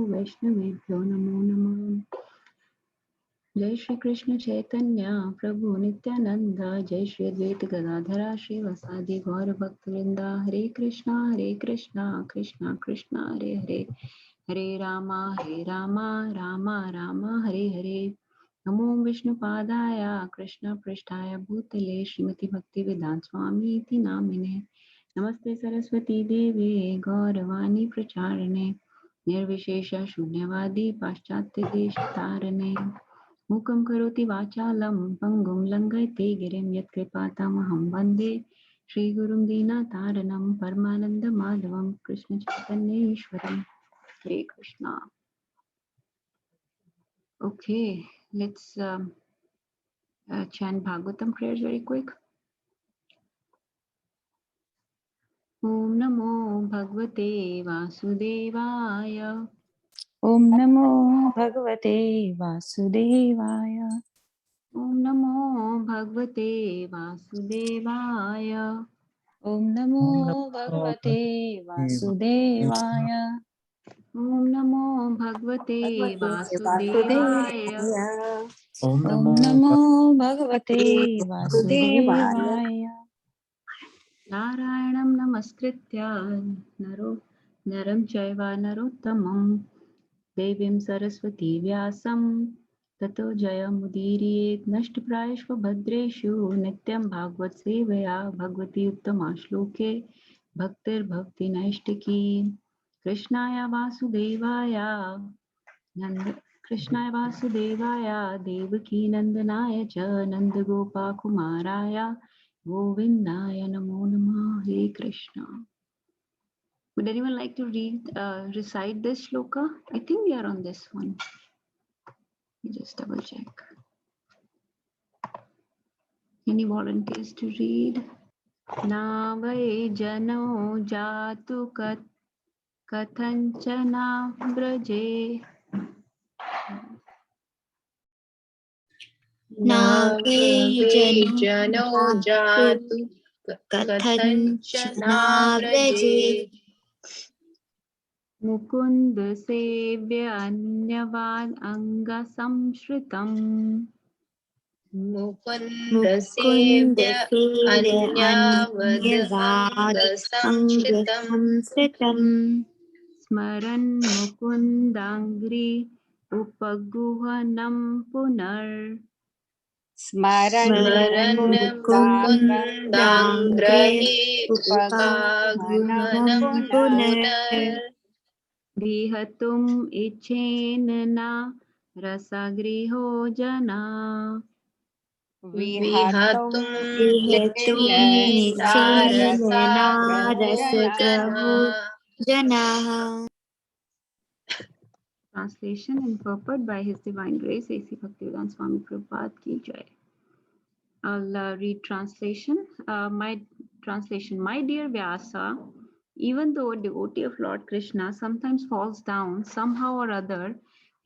वैष्णवेभ्यो नमो नमः। जय श्री कृष्ण चैतन्य प्रभु नित्यानंद, जय श्री अद्वैत गदाधरा श्रीवासादि गौर भक्तवृंदा। हरे कृष्णा कृष्णा कृष्णा हरे हरे, हरे रामा रामा रामा हरे हरे। नमो विष्णुपादाय कृष्ण पृष्ठाय भूतले श्रीमती भक्ति वेदांत स्वामी इति नामिने। नमस्ते सरस्वती देवे गौरवाणी प्रचारिणे, निर्विशेष शून्यवादी पाश्चात्य देश तारणे। मूकं करोति वाचालं पङ्गुं लङ्घयते गिरिं, यत्कृपातमहं वन्दे श्रीगुरुं दीनतारणं परमानन्दमाधवं कृष्णचैतन्येश्वरं। हरे Krishna. Okay, let's chant Bhagavatam prayers very quick. Om Namo Bhagavate Vasudevaya. Om Namo Bhagavate Vasudevaya. Om Namo Bhagavate Vasudevaya. Om Om Namo Namo Bhagavate Bhagavate Vasudevaya. Om Namo Bhagavate Vasudevaya. Om Om Namo Namo Bhagavate Bhagavate Vasudevaya. नारायणं नमस्कृत्य नरं चैव नरोत्तमं देवीं सरस्वती व्यासं ततो जयमुदीरयेत्। नष्टप्रायेषु भद्रेषु नित्यं भागवत सेवया भगवती उत्तमा श्लोके भक्तिर्भवति नैष्टिकी। कृष्णाय वासुदेवाय कृष्णाय वासुदेवाय देवकी नंदनाय च नन्दगोपाकुमाराय गोविन्दाय नमो नमः। Hare Krishna. Would anyone like to recite this shloka? I think we are on this one. Let me just double check. Any volunteers to read? Na vai jano jatu kathanchana braje. नागे जनो जनो जातु कथञ्चन कथञ्चनाव्रजे मुकुन्द सेव्य अन्यवाद अंगसंश्रितम्। मुकुन्दसेव्य मुकुन्दसेव्य अन्यावद् अन्यवाद अङ्गसंश्रितम् अङ्गसंस्कृतम् स्मरन् मुकुन्दाङ्घ्रि उपगुहनं स्मरन् स्मरन् मुकुन्दाङ्ग्रे मुकुन्दाङ्घ्रे उपागमनं उपागमनं पुनः पुनर् विहतुम् इच्छेन न रसगृहो जना। विहतुम् विहेतुं इच्छेन निश्चयेन नारसाग्रहो जना। नारसग्रहो जनाः। Translation and purport by His Divine Grace A.C. Bhaktivedanta Swami Prabhupada ki jai. I'll read translation. My translation. My dear Vyasa, even though a devotee of Lord Krishna sometimes falls down somehow or other,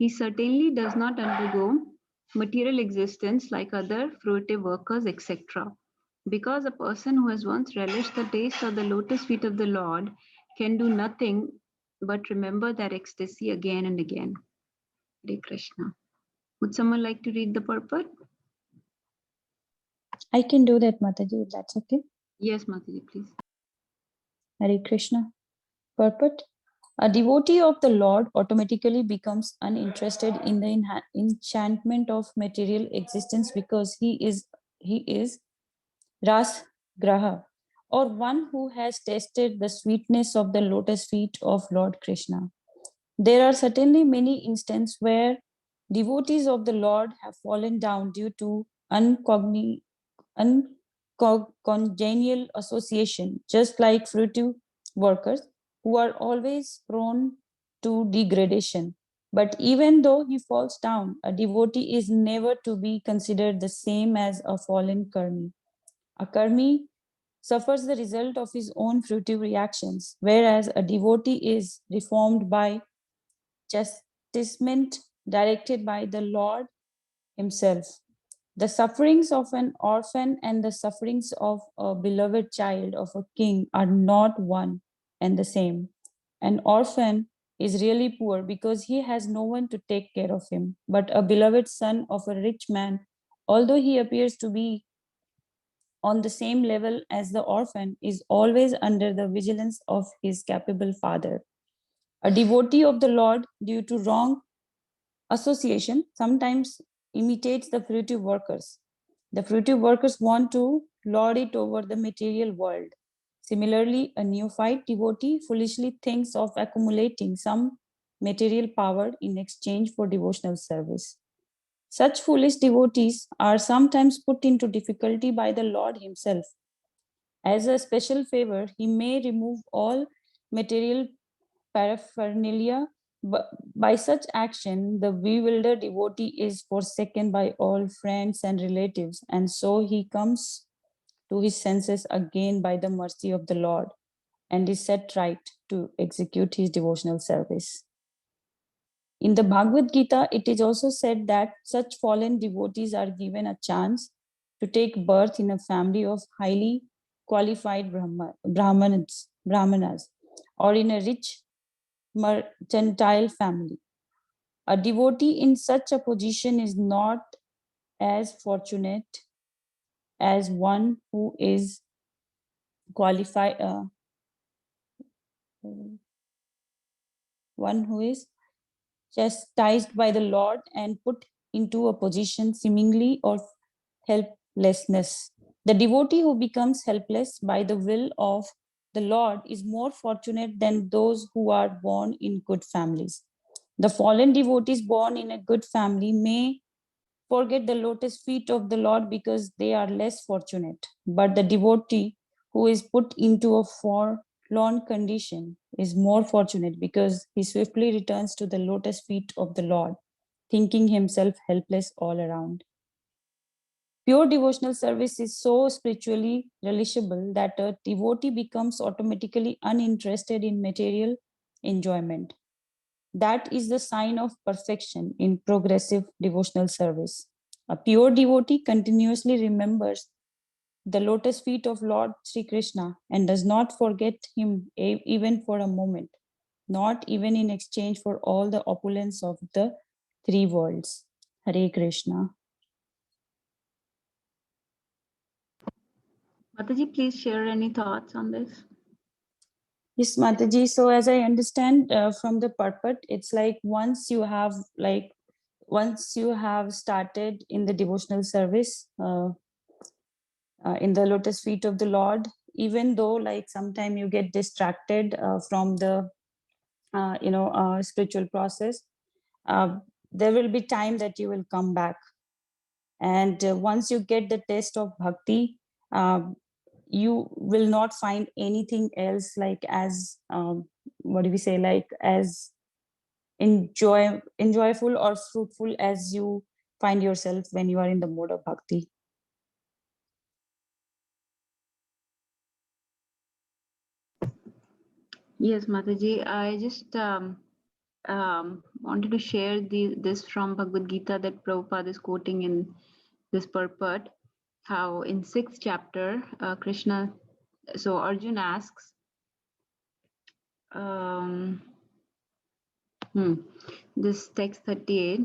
he certainly does not undergo material existence like other fruitive workers, etc. Because a person who has once relished the taste of the lotus feet of the Lord can do nothing but remember that ecstasy again and again. Hare Krishna. Would someone like to read the purport? I can do that, Mataji, if that's okay. Yes, Mataji, please. Hare Krishna. Purport. A devotee of the Lord automatically becomes uninterested in the enchantment of material existence because he is Ras Graha, or one who has tasted the sweetness of the lotus feet of Lord Krishna. There are certainly many instances where devotees of the Lord have fallen down due to uncongenial association, just like fruitive workers who are always prone to degradation. But even though he falls down, a devotee is never to be considered the same as a fallen karmi. A karmi suffers the result of his own fruitive reactions, whereas a devotee is reformed by chastisement directed by the Lord himself. The sufferings of an orphan and the sufferings of a beloved child of a king are not one and the same. An orphan is really poor because he has no one to take care of him, but a beloved son of a rich man, although he appears to be on the same level as the orphan, is always under the vigilance of his capable father. A devotee of the Lord, due to wrong association, sometimes imitates the fruitive workers. The fruitive workers want to lord it over the material world. Similarly, a neophyte devotee foolishly thinks of accumulating some material power in exchange for devotional service. Such foolish devotees are sometimes put into difficulty by the Lord Himself. As a special favor, He may remove all material paraphernalia. But by such action, the bewildered devotee is forsaken by all friends and relatives, and so he comes to his senses again by the mercy of the Lord and is set right to execute his devotional service. In the Bhagavad Gita, it is also said that such fallen devotees are given a chance to take birth in a family of highly qualified brahmanas, or in a rich mercantile family. A devotee in such a position is not as fortunate as one who is qualified, one who is chastised by the Lord and put into a position seemingly of helplessness. The devotee who becomes helpless by the will of the Lord is more fortunate than those who are born in good families. The fallen devotees born in a good family may forget the lotus feet of the Lord because they are less fortunate. But the devotee who is put into a forlorn condition is more fortunate because he swiftly returns to the lotus feet of the Lord, thinking himself helpless all around. Pure devotional service is so spiritually relishable that a devotee becomes automatically uninterested in material enjoyment. That is the sign of perfection in progressive devotional service. A pure devotee continuously remembers the lotus feet of Lord Sri Krishna and does not forget him even for a moment, not even in exchange for all the opulence of the three worlds. Hare Krishna. Mataji, please share any thoughts on this. Yes, Mataji. So as I understand from the purport, it's like once you have started in the devotional service in the lotus feet of the Lord, even though like sometime you get distracted from the spiritual process, there will be time that you will come back. And once you get the taste of bhakti, you will not find anything else like as what do we say, like as enjoyful or fruitful as you find yourself when you are in the mode of bhakti. Yes, Mataji, I just wanted to share this from Bhagavad Gita that Prabhupada is quoting in this purport, how in 6th chapter, Krishna, so Arjun asks, this text 38,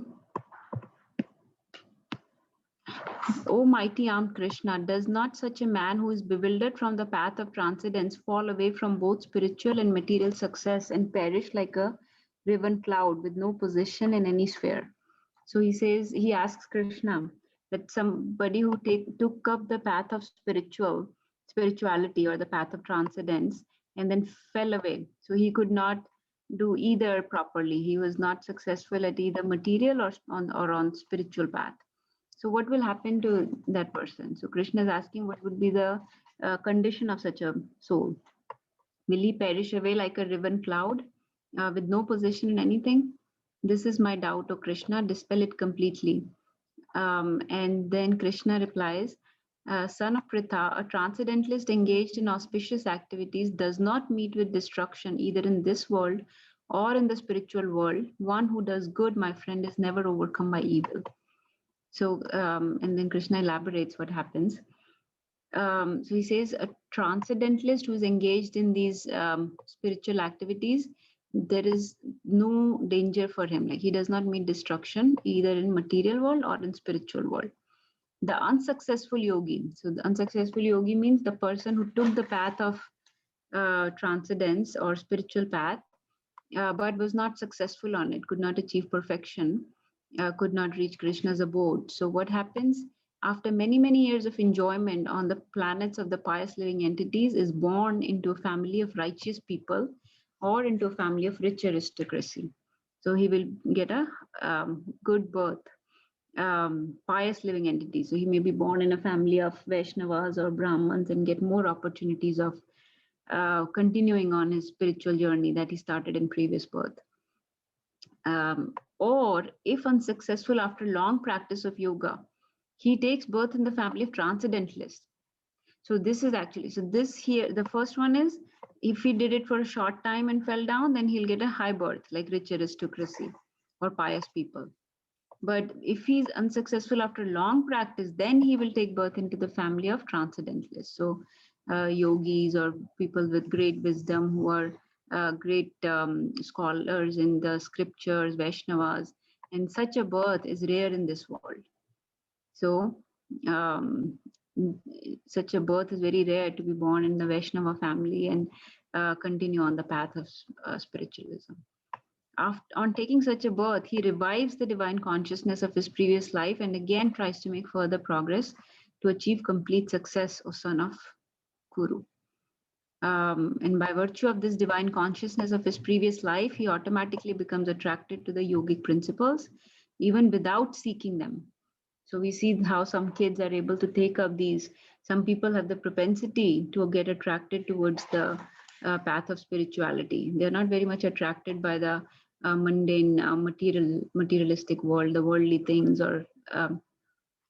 O mighty armed Krishna, does not such a man who is bewildered from the path of transcendence fall away from both spiritual and material success and perish like a riven cloud with no position in any sphere? So he asks Krishna that somebody who took up the path of spirituality or the path of transcendence and then fell away. So he could not do either properly. He was not successful at either material or on spiritual path. So what will happen to that person? So Krishna is asking what would be the condition of such a soul. Will he perish away like a riven cloud with no position in anything? This is my doubt, O Krishna, dispel it completely. And then Krishna replies, son of Pritha, a transcendentalist engaged in auspicious activities does not meet with destruction either in this world or in the spiritual world. One who does good, my friend, is never overcome by evil. So, and then Krishna elaborates what happens. So he says a transcendentalist who is engaged in these spiritual activities there is no danger for him. Like he does not meet destruction either in material world or in spiritual world. The unsuccessful yogi. So the unsuccessful yogi means the person who took the path of transcendence or spiritual path, but was not successful on it, could not achieve perfection, could not reach Krishna's abode. So what happens after many, many years of enjoyment on the planets of the pious living entities is born into a family of righteous people or into a family of rich aristocracy. So he will get a good birth, pious living entities. So he may be born in a family of Vaishnavas or Brahmins and get more opportunities of continuing on his spiritual journey that he started in previous birth. Or if unsuccessful after long practice of yoga, he takes birth in the family of transcendentalists. So this is actually, so this here, the first one is, if he did it for a short time and fell down, then he'll get a high birth, like rich aristocracy or pious people. But if he's unsuccessful after long practice, then he will take birth into the family of transcendentalists. So yogis or people with great wisdom who are great scholars in the scriptures, Vaishnavas, and such a birth is rare in this world. So such a birth is very rare, to be born in the Vaishnava family and continue on the path of spiritualism. On taking such a birth, he revives the divine consciousness of his previous life and again tries to make further progress to achieve complete success, O son of Kuru. And by virtue of this divine consciousness of his previous life, he automatically becomes attracted to the yogic principles, even without seeking them. So we see how some kids are able to take up these. Some people have the propensity to get attracted towards the path of spirituality. They're not very much attracted by the mundane, materialistic world, the worldly things, or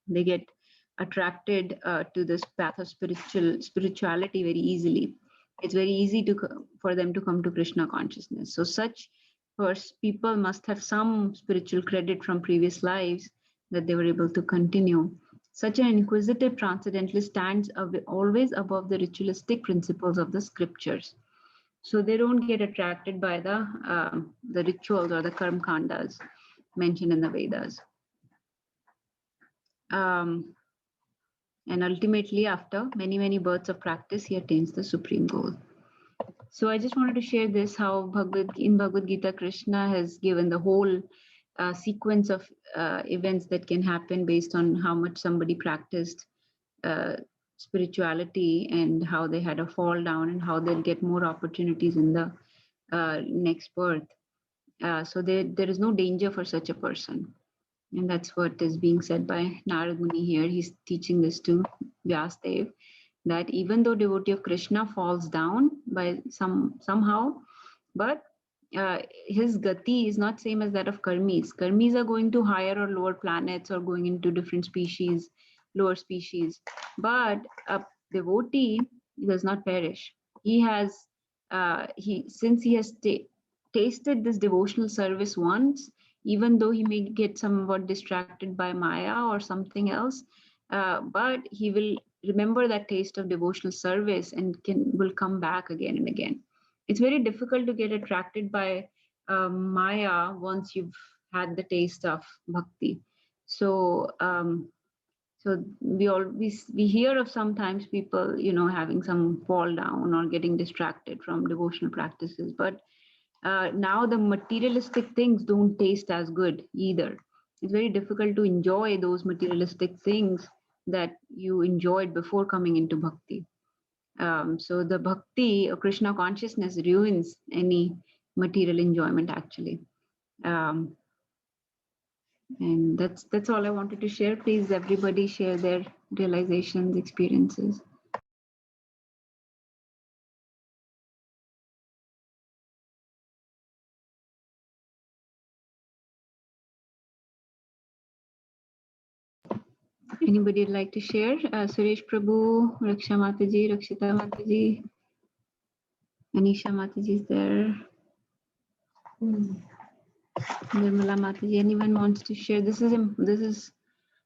they get attracted to this path of spirituality very easily. It's very easy for them to come to Krishna consciousness. So such people must have some spiritual credit from previous lives that they were able to continue. Such an inquisitive transcendentalist stands always above the ritualistic principles of the scriptures. So they don't get attracted by the rituals or the karma kandas mentioned in the Vedas. And ultimately, after many, many births of practice, he attains the supreme goal. So I just wanted to share this, how in Bhagavad Gita, Krishna has given the whole sequence of events that can happen based on how much somebody practiced spirituality and how they had a fall down and how they'll get more opportunities in the next birth. So there is no danger for such a person. And that's what is being said by Narad Muni here. He's teaching this to Vyasadeva, that even though devotee of Krishna falls down by somehow, but his gati is not same as that of karmis. Karmis are going to higher or lower planets or going into different species, lower species. But a devotee does not perish. He has, since he has tasted this devotional service once, even though he may get somewhat distracted by Maya or something else, but he will remember that taste of devotional service and will come back again and again. It's very difficult to get attracted by Maya once you've had the taste of bhakti. So, so we hear of sometimes people, having some fall down or getting distracted from devotional practices, but now the materialistic things don't taste as good either. It's very difficult to enjoy those materialistic things that you enjoyed before coming into bhakti. So the bhakti or Krishna consciousness ruins any material enjoyment actually. And that's all I wanted to share. Please, everybody share their realizations, experiences. Anybody would like to share? Suresh Prabhu, Raksha Mataji, Rakshita Mataji, Anisha Mataji is there. Nirmala Mataji, anyone wants to share?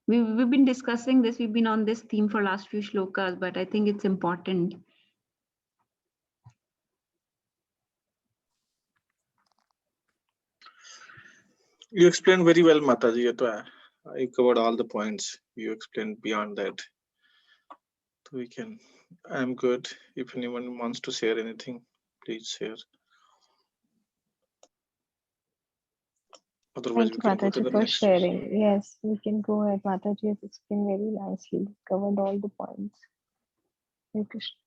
We've been discussing this. We've been on this theme for last few shlokas, but I think it's important. You explained very well, Mataji. ये तो है. You covered all the points. You explained beyond that. So we can. I'm good. If anyone wants to share anything, please share. Otherwise, Thank we you, can go to Mataji, the for next. sharing. Yes, we can go ahead. Mataji has explained very nicely, covered all the points. Hare Krishna.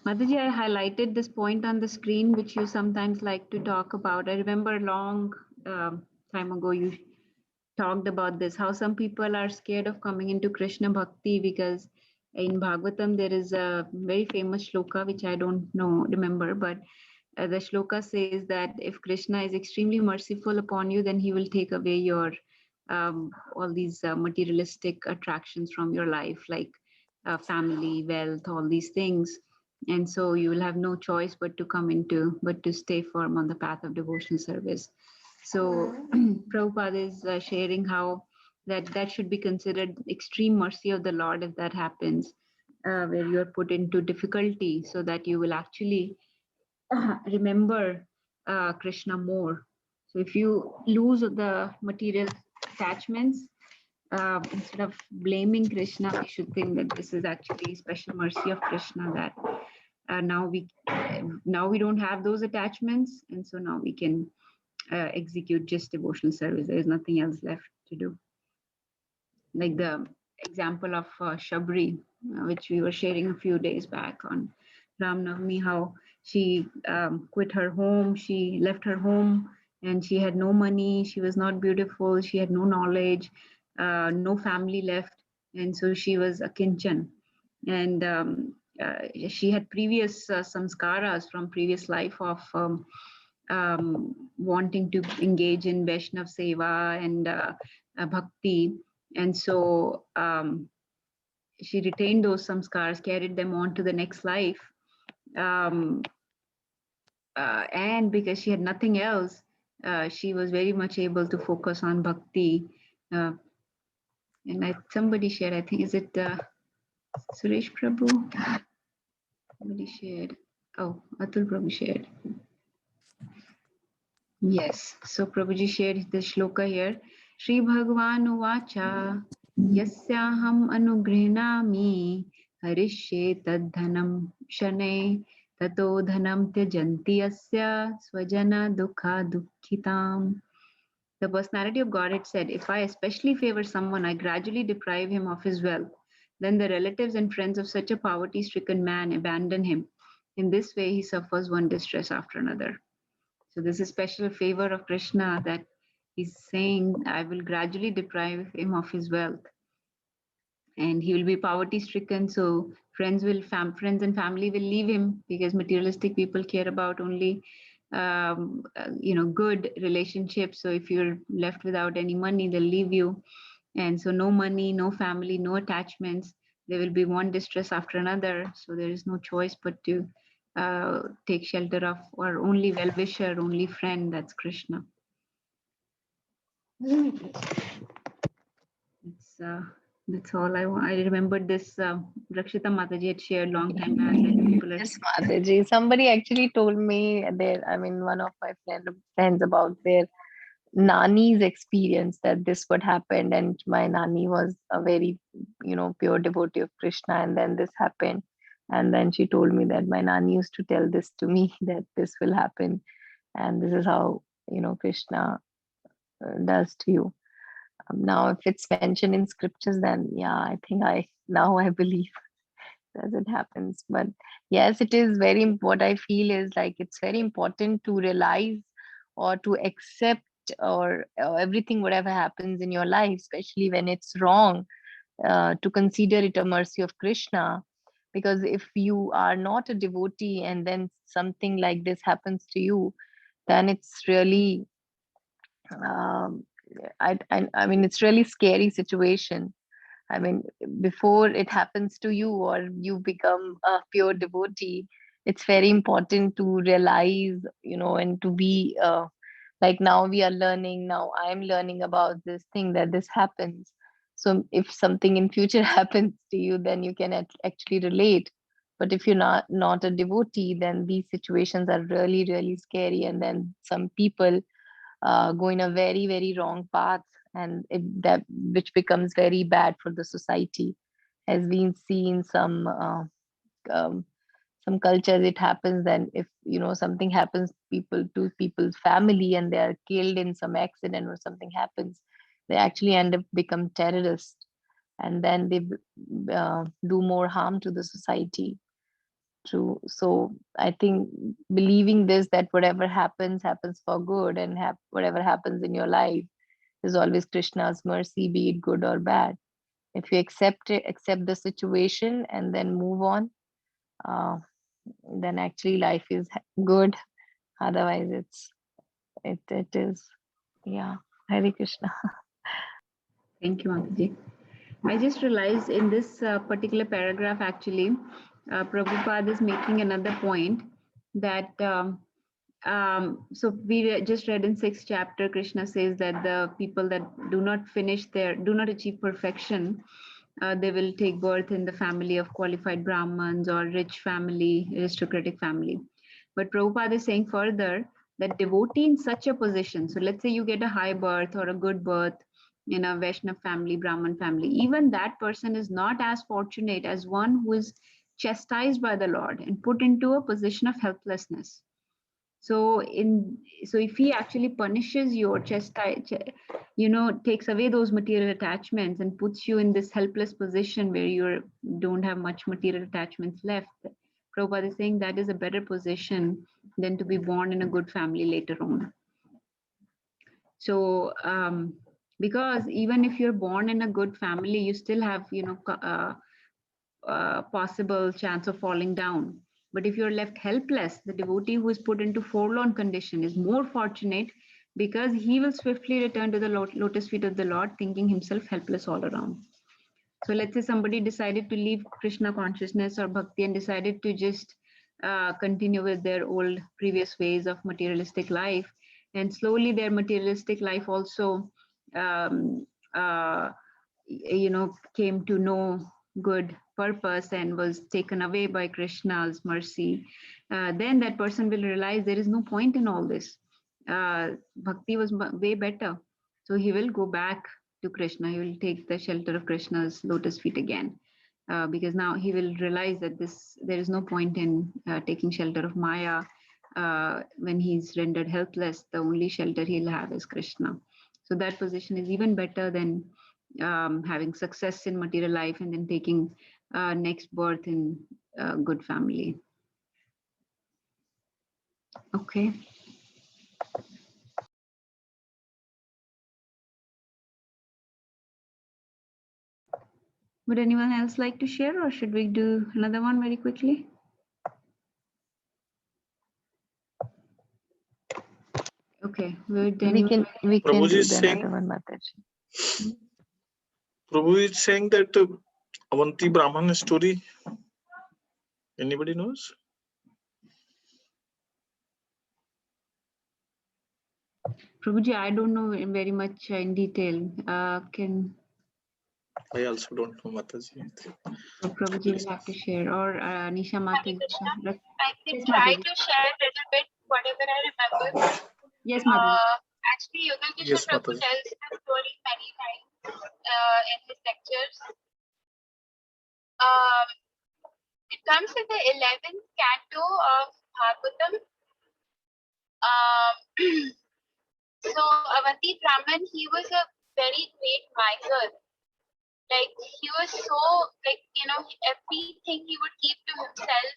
Mataji, I highlighted this point on the screen, which you sometimes like to talk about. I remember a long time ago, you talked about this, how some people are scared of coming into Krishna Bhakti because in Bhagavatam, there is a very famous shloka, which I don't remember, but the shloka says that if Krishna is extremely merciful upon you, then he will take away your all these materialistic attractions from your life, like family, wealth, all these things. And so you will have no choice but to stay firm on the path of devotional service. So Prabhupada is sharing how that should be considered extreme mercy of the Lord if that happens, where you're put into difficulty so that you will actually remember Krishna more. So if you lose the material attachments, instead of blaming Krishna, we should think that this is actually special mercy of Krishna that now we don't have those attachments, and so now we can execute just devotional service. There is nothing else left to do. Like the example of Shabri, which we were sharing a few days back on Ram Navami, how she quit her home, she left her home, and she had no money, she was not beautiful, she had no knowledge, no family left, and so she was a kinchan. And she had previous samskaras from previous life of wanting to engage in Vaishnav Seva and Bhakti. And so she retained those samskars, carried them on to the next life. And because she had nothing else, she was very much able to focus on Bhakti. And somebody shared, I think, is it Suresh Prabhu? Somebody shared. Oh, Atul Prabhu shared. Yes, so Prabhuji shared the shloka here. Shri Bhagavan Uvacha Yasyaham Anugrihnami Harishye Tadhanam Shane Tato Dhanam Tyajanti Asya Swajana Dukha Dukhitam. The personality of Godhead said, if I especially favor someone, I gradually deprive him of his wealth. Then the relatives and friends of such a poverty-stricken man abandon him. In this way, he suffers one distress after another. So this is special favor of Krishna that he's saying, I will gradually deprive him of his wealth. And he will be poverty-stricken, so friends and family will leave him because materialistic people care about only good relationships. So if you're left without any money, they'll leave you. And so no money, no family, no attachments. There will be one distress after another. So there is no choice but to take shelter of our only well-wisher, only friend, that's Krishna. That's all I want. I remembered this Rakshita Mataji had shared long time back that people are. Yes, Mataji. Somebody actually told me one of my friends about their Nani's experience, that this would happen, and my Nani was a very, pure devotee of Krishna, and then this happened. And then she told me that my Nani used to tell this to me, that this will happen, and this is how, Krishna does to you. Now, if it's mentioned in scriptures, then yeah, I think I believe as it happens. But yes, it is what I feel is like it's very important to realize or to accept or everything, whatever happens in your life, especially when it's wrong, to consider it a mercy of Krishna. Because if you are not a devotee and then something like this happens to you, then it's really I mean, it's really scary situation. I mean, before it happens to you or you become a pure devotee, it's very important to realize, and to be like now we are learning, now I'm learning about this thing, that this happens. So if something in future happens to you, then you can actually relate. But if you're not a devotee, then these situations are really, really scary. And then some people go in a very, very wrong path, and that which becomes very bad for the society. As we see in some cultures, it happens then if something happens to people's family and they are killed in some accident or something happens, they actually end up become terrorists, and then they do more harm to the society. True. So I think believing this, that whatever happens for good, and whatever happens in your life is always Krishna's mercy, be it good or bad. If you accept it, accept the situation and then move on, uh, then actually life is good. Otherwise it is, yeah. Hare Krishna. Thank you, Mataji. I just realized in this particular paragraph, actually, Prabhupada is making another point that, so we just read in 6th chapter, Krishna says that the people that do not achieve perfection, they will take birth in the family of qualified Brahmins or rich family, aristocratic family. But Prabhupada is saying further that devotee in such a position, so let's say you get a high birth or a good birth in a Vaishnav family, Brahmin family, even that person is not as fortunate as one who is chastised by the Lord and put into a position of helplessness. So if he actually punishes you or takes away those material attachments and puts you in this helpless position where you don't have much material attachments left, Prabhupada is saying that is a better position than to be born in a good family later on. So because even if you're born in a good family, you still have possible chance of falling down. But if you're left helpless, the devotee who is put into forlorn condition is more fortunate, because he will swiftly return to the lotus feet of the Lord, thinking himself helpless all around. So let's say somebody decided to leave Krishna consciousness or bhakti and decided to just continue with their old previous ways of materialistic life, and slowly their materialistic life also came to no good purpose and was taken away by Krishna's mercy, then that person will realize there is no point in all this. Bhakti was way better. So he will go back to Krishna. He will take the shelter of Krishna's lotus feet again, because now he will realize that there is no point in taking shelter of Maya. When he's rendered helpless, the only shelter he'll have is Krishna. So that position is even better than having success in material life and then taking next birth in a good family. Okay. Would anyone else like to share, or should we do another one very quickly? Okay, We can Prabhuji do is the saying- another one, Mataji. Prabhu is saying that Avanti Brahman story, anybody knows? Prabhuji, I don't know very much in detail. I also don't know, Mataji. Prabhuji will have to share, or Nisha Mataji. I can Yes, try Mataji. to share a little bit whatever I remember. Yes, Mataji. Actually, Yoga Kishore Yes, Prabhu Mataji. tells the story many times in his lectures. It comes in the 11th canto of Bhagavatam. So Avanti Brahman, he was a very great miser. Like he was so everything he would keep to himself.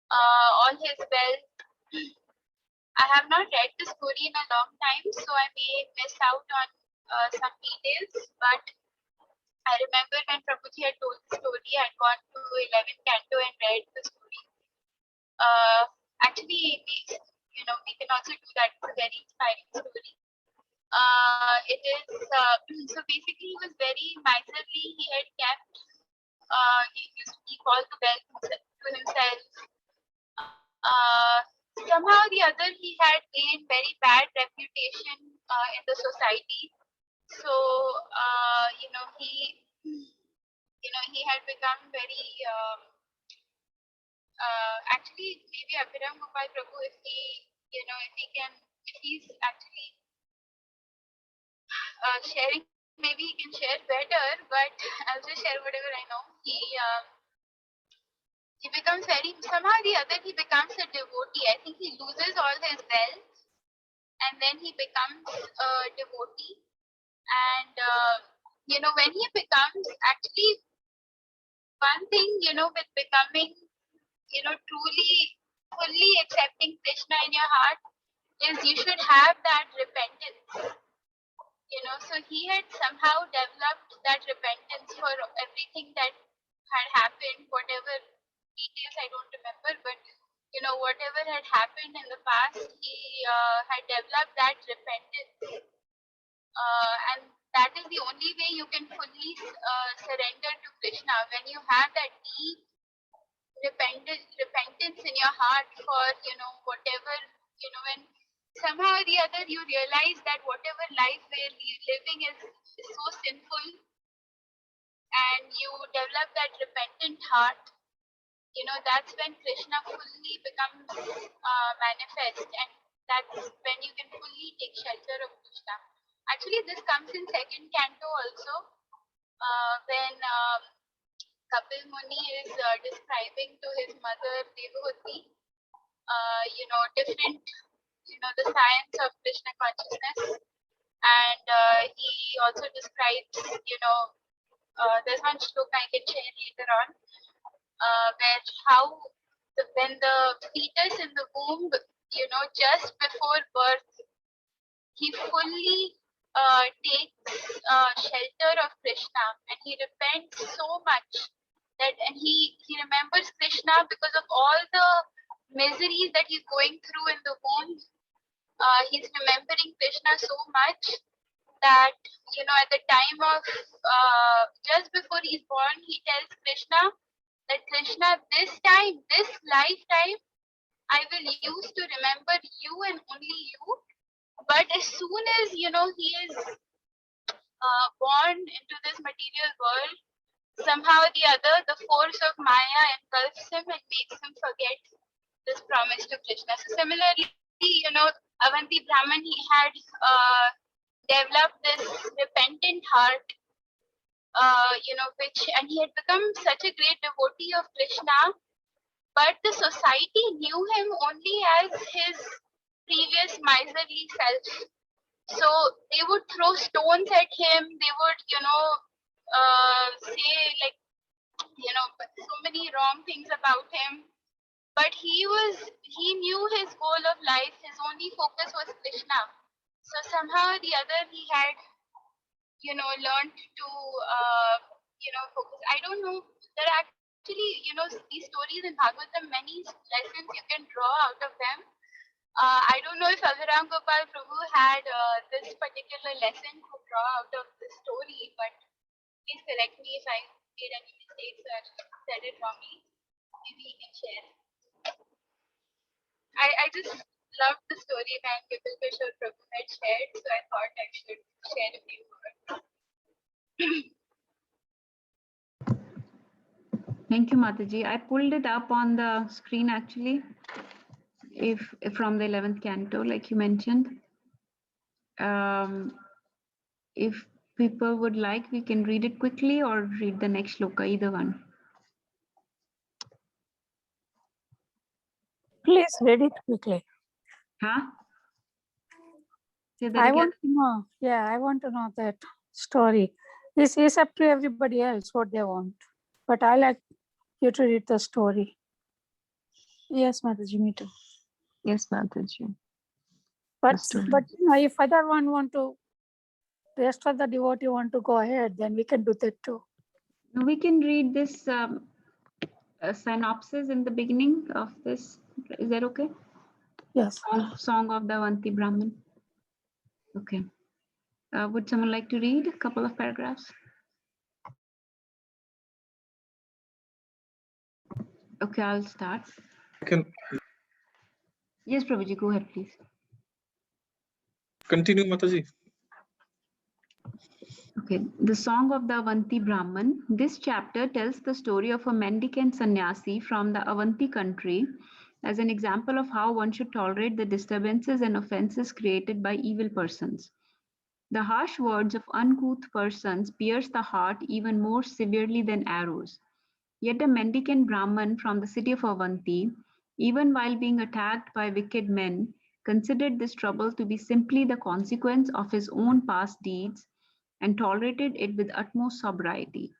All his wealth. I have not read the story in a long time, so I may miss out on some details. But I remember when Prabhuji had told the story, I had gone to 11th canto and read the story. Actually, we can also do that. It's a very inspiring story. It is so basically he was very miserly. He had kept he used to keep all the wealth to himself. Somehow or the other he had gained very bad reputation in the society. So he had become very actually maybe Abhiram Gopal Prabhu, if he can if he's actually sharing, maybe he can share better, but I'll just share whatever I know. He becomes somehow or the other, he becomes a devotee. I think he loses all his wealth and then he becomes a devotee. And, when he becomes actually one thing, with becoming, truly, fully accepting Krishna in your heart is you should have that repentance. So he had somehow developed that repentance for everything that had happened, whatever details I don't remember, but whatever had happened in the past, he had developed that repentance, and that is the only way you can fully surrender to Krishna, when you have that deep repentance in your heart for whatever, when somehow or the other you realize that whatever life we're living is so sinful, and you develop that repentant heart, that's when Krishna fully becomes manifest, and that's when you can fully take shelter of Krishna. Actually, this comes in second canto also, when Kapil Muni is describing to his mother Devahuti, different, the science of Krishna consciousness, and he also describes, there's one shloka I can share later on, where when the fetus in the womb, just before birth, he fully takes shelter of Krishna, and he repents so much and he remembers Krishna because of all the miseries that he's going through in the womb. He's remembering Krishna so much that, at the time of, just before he's born, he tells Krishna that Krishna, this lifetime, I will use to remember you and only you. But as soon as, he is born into this material world, somehow or the other, the force of Maya engulfs him and makes him forget this promise to Krishna. So similarly, Avanti Brahman, he had developed this repentant heart, and he had become such a great devotee of Krishna, but the society knew him only as his previous miserly self. So they would throw stones at him, they would, say like, so many wrong things about him. But he knew his goal of life, his only focus was Krishna. So somehow or the other, he had, learned to, focus. I don't know, there are actually, these stories in Bhagavatam, many lessons you can draw out of them. I don't know if Aviram Gopal Prabhu had this particular lesson to draw out of the story, but please correct me if I made any mistakes or said it wrongly. Maybe he can share. I just loved the story that Vipul Kishore Prabhu had shared, so I thought I should share a few words. Thank you, Mataji. I pulled it up on the screen actually, if from the 11th canto, like you mentioned. If people would like, we can read it quickly or read the next shloka, either one. Please read it quickly. Huh? Say that I again. want to know. Yeah, I want to know that story. This is up to everybody else what they want, but I like you to read the story. Yes, Mataji, me too. Yes, Mataji. But Story. if other one want to, rest of the devotee want to go ahead, then we can do that too. We can read this synopsis in the beginning of this. Is that okay? Yes. Song of the Avanti Brahman. Okay. Would someone like to read a couple of paragraphs? Okay, I'll start. Yes, Prabhuji, go ahead, please. Continue, Mataji. Okay, the Song of the Avanti Brahman. This chapter tells the story of a mendicant sannyasi from the Avanti country as an example of how one should tolerate the disturbances and offenses created by evil persons. The harsh words of uncouth persons pierce the heart even more severely than arrows. Yet a mendicant Brahman from the city of Avanti, even while being attacked by wicked men, considered this trouble to be simply the consequence of his own past deeds and tolerated it with utmost sobriety.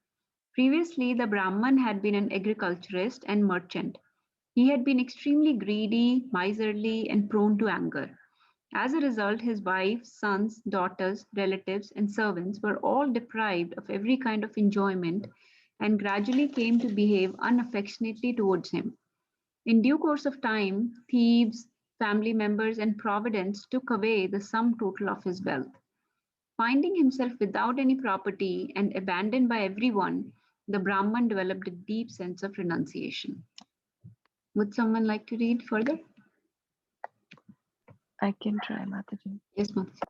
Previously, the Brahman had been an agriculturist and merchant. He had been extremely greedy, miserly, and prone to anger. As a result, his wife, sons, daughters, relatives, and servants were all deprived of every kind of enjoyment and gradually came to behave unaffectionately towards him. In due course of time, thieves, family members, and providence took away the sum total of his wealth. Finding himself without any property and abandoned by everyone, the Brahman developed a deep sense of renunciation. Would someone like to read further? I can try, Mataji. Yes, Mataji.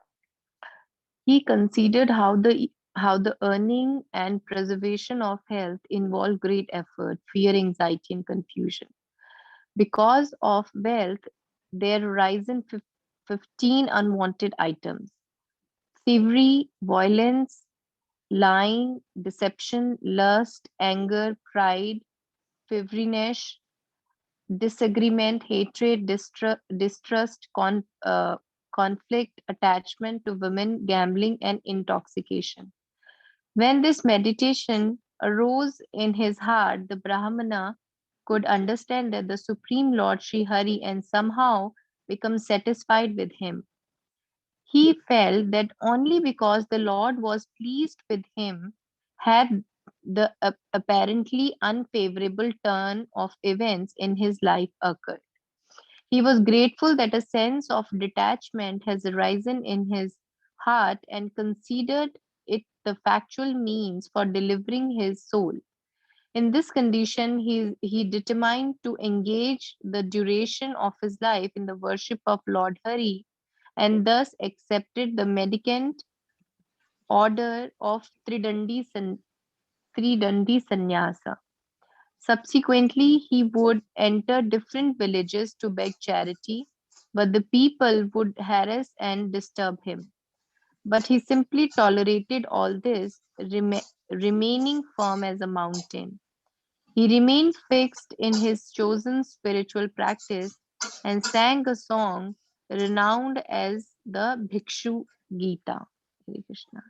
He considered how the earning and preservation of health involve great effort, fear, anxiety, and confusion. Because of wealth, there arisen 15 unwanted items: thievery, violence, lying, deception, lust, anger, pride, feverishness, disagreement, hatred, distrust, conflict, attachment to women, gambling, and intoxication. When this meditation arose in his heart, the Brahmana could understand that the Supreme Lord Sri Hari and somehow become satisfied with him. He felt that only because the Lord was pleased with him had the apparently unfavorable turn of events in his life occurred. He was grateful that a sense of detachment has arisen in his heart and considered it the factual means for delivering his soul. In this condition, he determined to engage the duration of his life in the worship of Lord Hari and thus accepted the mendicant order of Tridandi Sannyasa. Subsequently, he would enter different villages to beg charity, but the people would harass and disturb him. But he simply tolerated all this, remaining firm as a mountain. He remained fixed in his chosen spiritual practice and sang a song renowned as the Bhikshu Gita. Hare Krishna.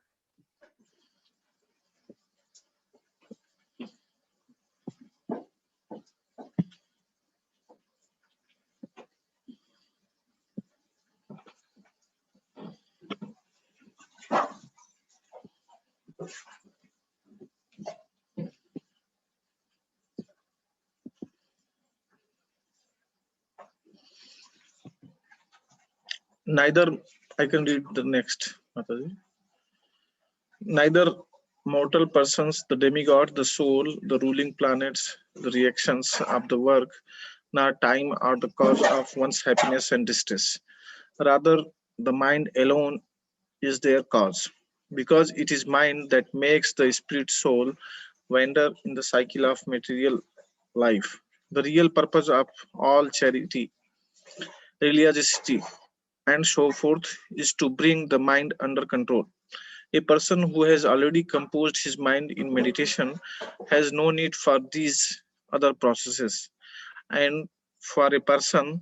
Neither, I can read the next, Mataji. Neither mortal persons, the demigod, the soul, the ruling planets, the reactions of the work, nor time are the cause of one's happiness and distress. Rather, the mind alone is their cause, because it is mind that makes the spirit soul wander in the cycle of material life. The real purpose of all charity, religiosity, and so forth is to bring the mind under control. A person who has already composed his mind in meditation has no need for these other processes. And for a person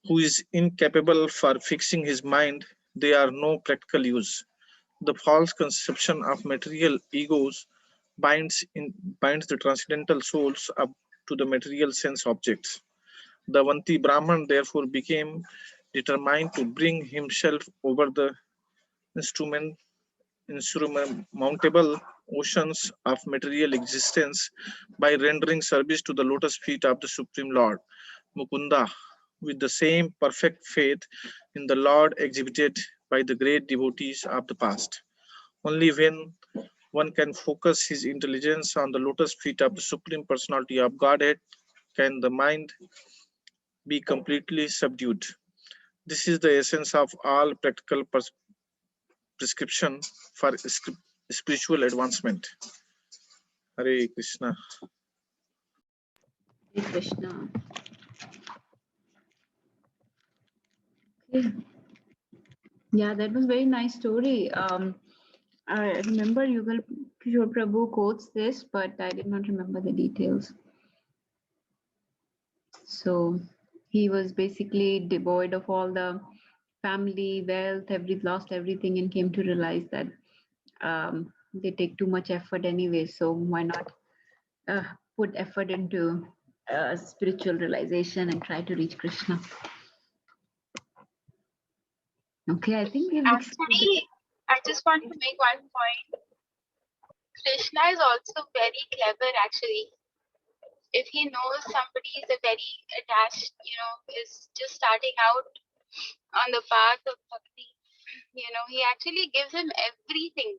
who is incapable for fixing his mind, they are no practical use. The false conception of material egos binds the transcendental souls up to the material sense objects. The Avanti Brahman therefore became determined to bring himself over the insurmountable oceans of material existence by rendering service to the lotus feet of the Supreme Lord, Mukunda, with the same perfect faith in the Lord exhibited by the great devotees of the past. Only when one can focus his intelligence on the lotus feet of the Supreme Personality of Godhead can the mind be completely subdued. This is the essence of all practical prescription for spiritual advancement. Hare Krishna. Hare Krishna. Okay. Yeah, that was very nice story. I remember Yugal Kishore Prabhu quotes this, but I did not remember the details. So he was basically devoid of all the family wealth, lost everything, and came to realize that they take too much effort anyway. So why not put effort into spiritual realization and try to reach Krishna? Okay, I think we've Actually, I just want to make one point. Krishna is also very clever, actually. If he knows somebody is a very attached, is just starting out on the path of bhakti, he actually gives him everything,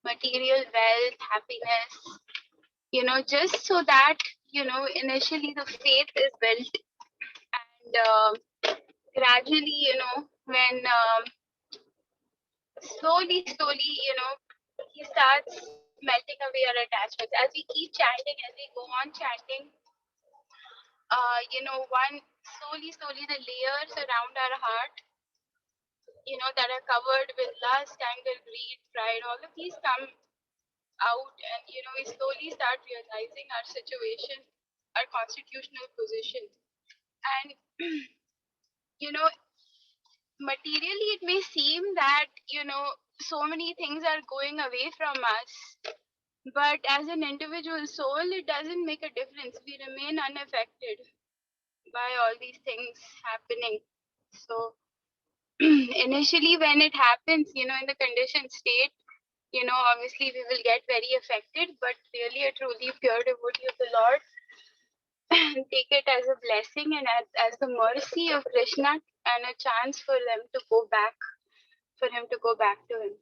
material wealth, happiness, just so that, initially the faith is built, and gradually, when slowly, he starts melting away our attachments. As we keep chanting, as we go on chanting, slowly the layers around our heart, that are covered with lust, anger, greed, pride, all of these come out, and we slowly start realizing our situation, our constitutional position. And materially it may seem that so many things are going away from us, but as an individual soul it doesn't make a difference. We remain unaffected by all these things happening. So initially when it happens, in the conditioned state, obviously we will get very affected, but really a truly pure devotee of the Lord take it as a blessing and as the mercy of Krishna and a chance for them to go back, for him to go back to him.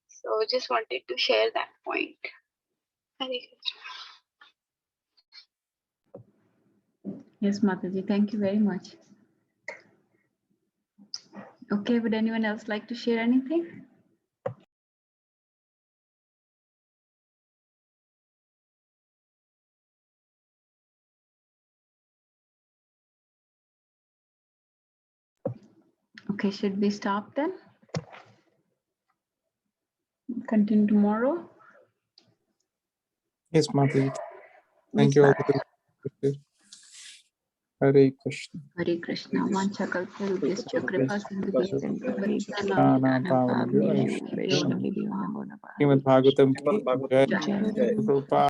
So just wanted to share that point. Hare Krishna. Yes, Mataji, thank you very much. Okay, would anyone else like to share anything? Okay, should we stop then? Continue tomorrow? Yes, Mataji. Thank Yes, you all. Bharat. Hare Krishna. Hare Krishna. Vancha kalpalubhyascha kripa sindhubhyascha Nana Bhavana Srimad Bhagavatam ki Bhagavatam Jai. ki Jai. Prabhupada.